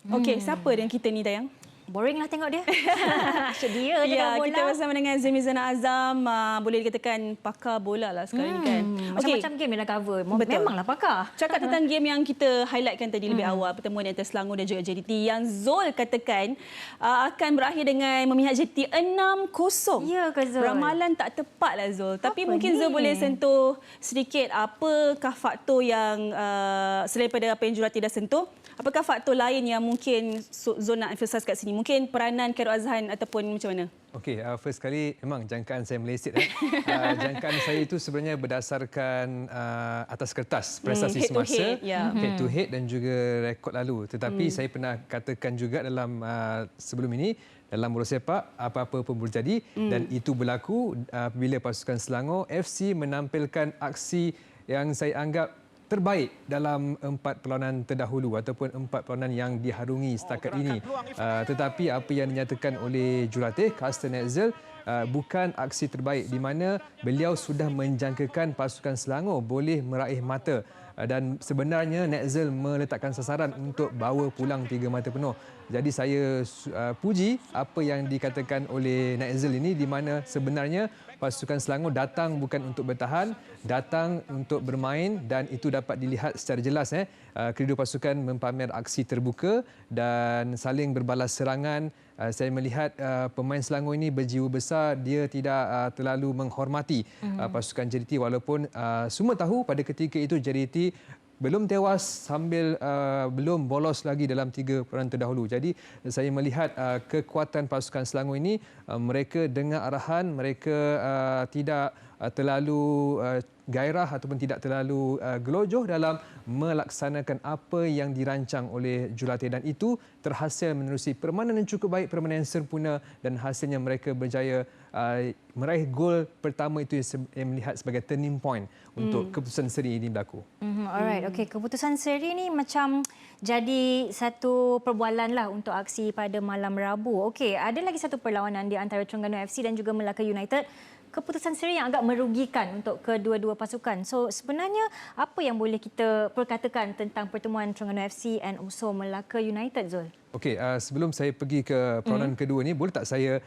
Okey, siapa dengan kita ni Dayang? Boring lah tengok dia. Sedia je Ya, bola. kita bersama dengan Zemizana Azam, boleh dikatakan pakar bola lah sekarang ni kan. Macam-macam game dia dah cover. Betul. Memanglah pakar. Cakap tentang game yang kita highlightkan tadi lebih awal, pertemuan antara Selangor dan juga JDT yang Zul katakan akan berakhir dengan memihak JDT 6-0. Ya ke Zul? Ramalan tak tepat lah Zul. Tapi Apa mungkin ni? Zul boleh sentuh sedikit apakah faktor yang selain pada apa yang jurulatih dah sentuh, apakah faktor lain yang mungkin Zul nak emphasize kat sini? Mungkin peranan Khairul Azhan ataupun macam mana? Okey, first kali memang jangkaan saya meleset. Jangkaan saya itu sebenarnya berdasarkan atas kertas prestasi head to semasa, head, ya. head to head dan juga rekod lalu. Tetapi saya pernah katakan juga dalam sebelum ini, dalam bola sepak apa-apa pun boleh jadi dan itu berlaku apabila pasukan Selangor FC menampilkan aksi yang saya anggap terbaik dalam 4 perlawanan terdahulu ataupun 4 perlawanan yang diharungi setakat ini. Tetapi apa yang dinyatakan oleh jurulatih Carsten Netzel bukan aksi terbaik di mana beliau sudah menjangkakan pasukan Selangor boleh meraih mata dan sebenarnya Netzel meletakkan sasaran untuk bawa pulang 3 mata penuh. Jadi saya puji apa yang dikatakan oleh Netzel ini di mana sebenarnya pasukan Selangor datang bukan untuk bertahan, datang untuk bermain dan itu dapat dilihat secara jelas. Kedua pasukan mempamer aksi terbuka dan saling berbalas serangan. Saya melihat pemain Selangor ini berjiwa besar, dia tidak terlalu menghormati pasukan JDT walaupun semua tahu pada ketika itu JDT belum tewas sambil belum bolos lagi dalam 3 perlawanan terdahulu. Jadi saya melihat kekuatan pasukan Selangor ini, mereka dengar arahan, mereka tidak terlalu gairah ataupun tidak terlalu gelojoh dalam melaksanakan apa yang dirancang oleh jurulatih dan itu terhasil menerusi permainan yang cukup baik, permainan yang sempurna dan hasilnya mereka berjaya meraih gol pertama itu yang melihat sebagai turning point untuk keputusan seri ini berlaku. Alright, okey. Keputusan seri ni macam jadi satu perbualan lah untuk aksi pada malam Rabu. Okey, ada lagi satu perlawanan di antara Terengganu FC dan juga Melaka United. Keputusan seri yang agak merugikan untuk kedua-dua pasukan. So sebenarnya apa yang boleh kita perkatakan tentang pertemuan Terengganu FC and also Melaka United, Zul? Okey, sebelum saya pergi ke peranan kedua ni, boleh tak saya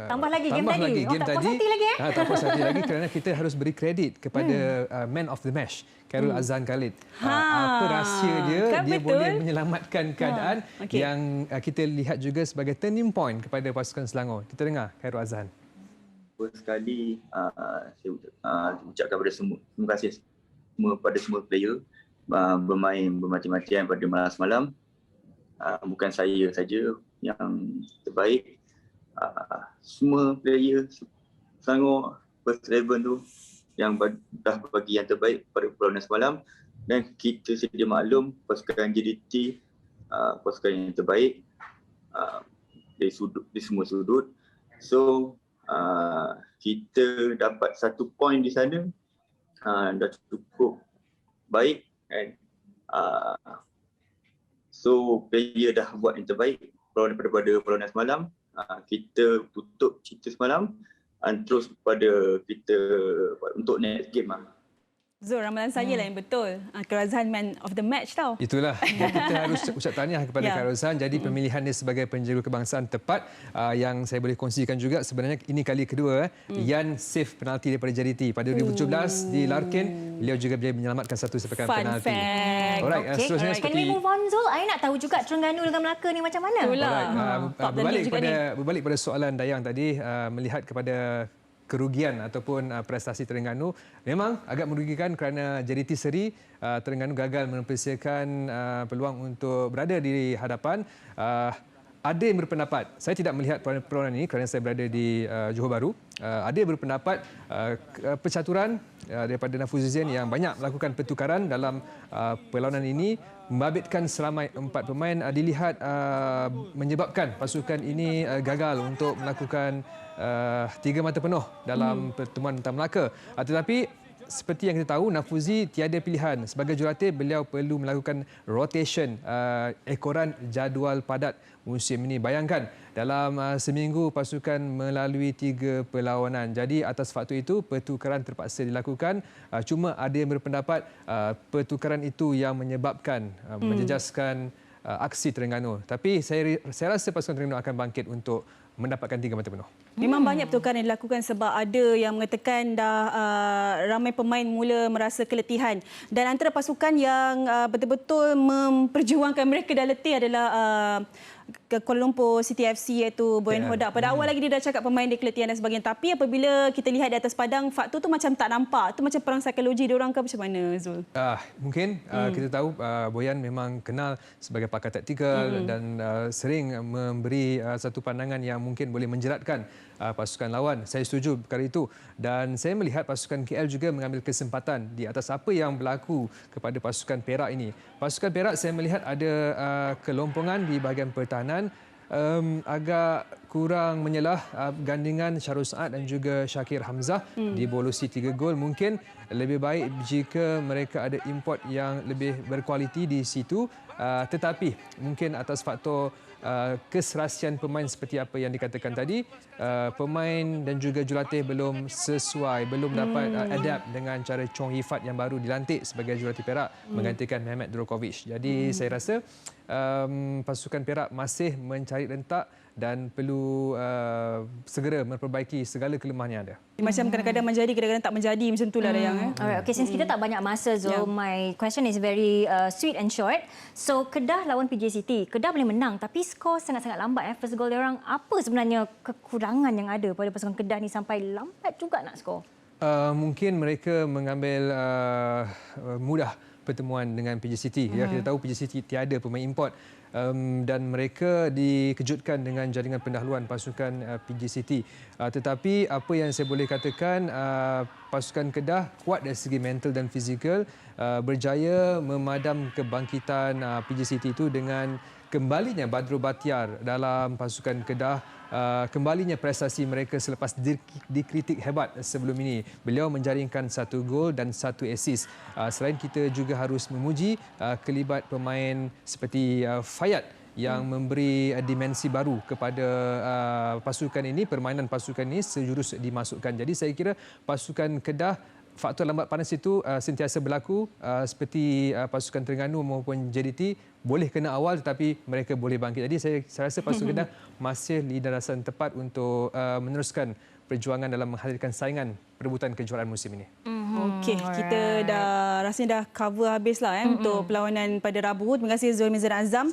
tambah lagi game tadi? Game tak puas tadi. hati lagi Tak puas hati lagi kerana kita harus beri kredit kepada man of the match, Khairul Azhan Khalid. Apa rahsia dia? Kan Dia betul. boleh menyelamatkan keadaan okey. yang kita lihat juga sebagai turning point kepada pasukan Selangor. Kita dengar Khairul Azhan. First sekali saya ucapkan kepada semua, terima kasih pada semua player bermain bermacam-macam pada malam semalam. Bukan saya saja yang terbaik, semua player Selangor first 11 tu yang dah bagi yang terbaik pada perlawanan semalam dan kita sedia maklum pasukan JDT pasukan yang terbaik di semua sudut. So kita dapat 1 poin di sana dah cukup baik kan. So player dah buat yang terbaik pada perlawanan semalam. Kita tutup cerita semalam terus pada kita untuk next game Zul, ramalan saya lah yang betul. Khairul Azhan man of the match tau. Itulah, kita harus ucap tahniah kepada Khairul Azhan. Jadi pemilihan dia sebagai penjaga kebangsaan tepat yang saya boleh kongsikan juga. Sebenarnya ini kali kedua Yan save penalti daripada JDT. Pada 2017 di Larkin, beliau juga berjaya menyelamatkan satu sepakan Fun penalti. fact. Alright, Okay. seterusnya Can we move on, Zul? I nak tahu juga Terengganu dengan Melaka ni macam mana? Itulah. Berbalik pada soalan Dayang tadi, melihat kepada kerugian ataupun prestasi Terengganu memang agak merugikan kerana JDT seri Terengganu gagal menepiskan peluang untuk berada di hadapan. Ada yang berpendapat, saya tidak melihat perlawanan ini kerana saya berada di Johor Bahru. Ada yang berpendapat percaturan daripada Nafuzuddin yang banyak melakukan pertukaran dalam perlawanan ini membabitkan seramai 4 pemain dilihat menyebabkan pasukan ini gagal untuk melakukan 3 mata penuh dalam pertemuan Mata Melaka. Tetapi seperti yang kita tahu, Nafuzi tiada pilihan. Sebagai jurulatih, beliau perlu melakukan rotation ekoran jadual padat musim ini. Bayangkan, dalam seminggu pasukan melalui 3 perlawanan. Jadi atas faktor itu, pertukaran terpaksa dilakukan. Cuma ada yang berpendapat pertukaran itu yang menyebabkan menjejaskan aksi Terengganu. Tapi saya rasa pasukan Terengganu akan bangkit untuk mendapatkan 3 mata penuh. Memang banyak pertukaran yang dilakukan sebab ada yang mengatakan dah ramai pemain mula merasa keletihan. Dan antara pasukan yang betul-betul memperjuangkan mereka dah letih adalah Kuala Lumpur City FC iaitu Boyan Hodak. Pada awal lagi dia dah cakap pemain dia keletihan dan sebagainya. Tapi apabila kita lihat di atas padang, faktor tu macam tak nampak. Itu macam perang psikologi diorang ke macam mana, Zul? Mungkin kita tahu Boyan memang kenal sebagai pakar taktikal dan sering memberi satu pandangan yang mungkin boleh menjeratkan pasukan lawan. Saya setuju perkara itu. Dan saya melihat pasukan KL juga mengambil kesempatan di atas apa yang berlaku kepada pasukan Perak ini. Pasukan Perak saya melihat ada kelompongan di bahagian pertahanan, agak kurang menyelah gandingan Syarul Saad dan juga Syakir Hamzah dibolosi 3 gol. Mungkin lebih baik jika mereka ada import yang lebih berkualiti di situ, tetapi mungkin atas faktor keserasian pemain seperti apa yang dikatakan tadi, pemain dan juga jurulatih belum sesuai, belum dapat adapt dengan cara Chong Hifat yang baru dilantik sebagai jurulatih Perak menggantikan Mehmet Djokovic. Jadi saya rasa pasukan Perak masih mencari rentak dan perlu segera memperbaiki segala kelemahan yang ada. Macam kadang-kadang menjadi, kadang-kadang tak menjadi macam itulah Dayang. Alright, okay, since kita tak banyak masa, Zul, my question is very sweet and short. So Kedah lawan PJ City, Kedah boleh menang tapi skor sangat-sangat lambat. First goal dia orang, apa sebenarnya kekurangan yang ada pada pasukan Kedah ni sampai lambat juga nak skor? Mungkin mereka mengambil mudah pertemuan dengan PJ City. Ya, kita tahu PJ City tiada pemain import. Dan mereka dikejutkan dengan jaringan pendahuluan pasukan PJ City. Tetapi apa yang saya boleh katakan, pasukan Kedah kuat dari segi mental dan fizikal, berjaya memadam kebangkitan PJ City itu dengan kembalinya Badrul Batiar dalam pasukan Kedah, kembalinya prestasi mereka selepas dikritik hebat sebelum ini. Beliau menjaringkan 1 gol dan 1 assist. Selain kita juga harus memuji kelibat pemain seperti Fayad yang memberi dimensi baru kepada pasukan ini, permainan pasukan ini sejurus dimasukkan. Jadi saya kira pasukan Kedah, faktor lambat panas itu sentiasa berlaku, seperti pasukan Terengganu maupun JDT boleh kena awal tetapi mereka boleh bangkit. Jadi saya rasa pasukan Kedah masih di darasan tepat untuk meneruskan perjuangan dalam menghadirkan saingan perebutan kejuaraan musim ini. Okey, kita dah rasanya dah cover habislah untuk perlawanan pada Rabu. Terima kasih Zul Mizan Azam.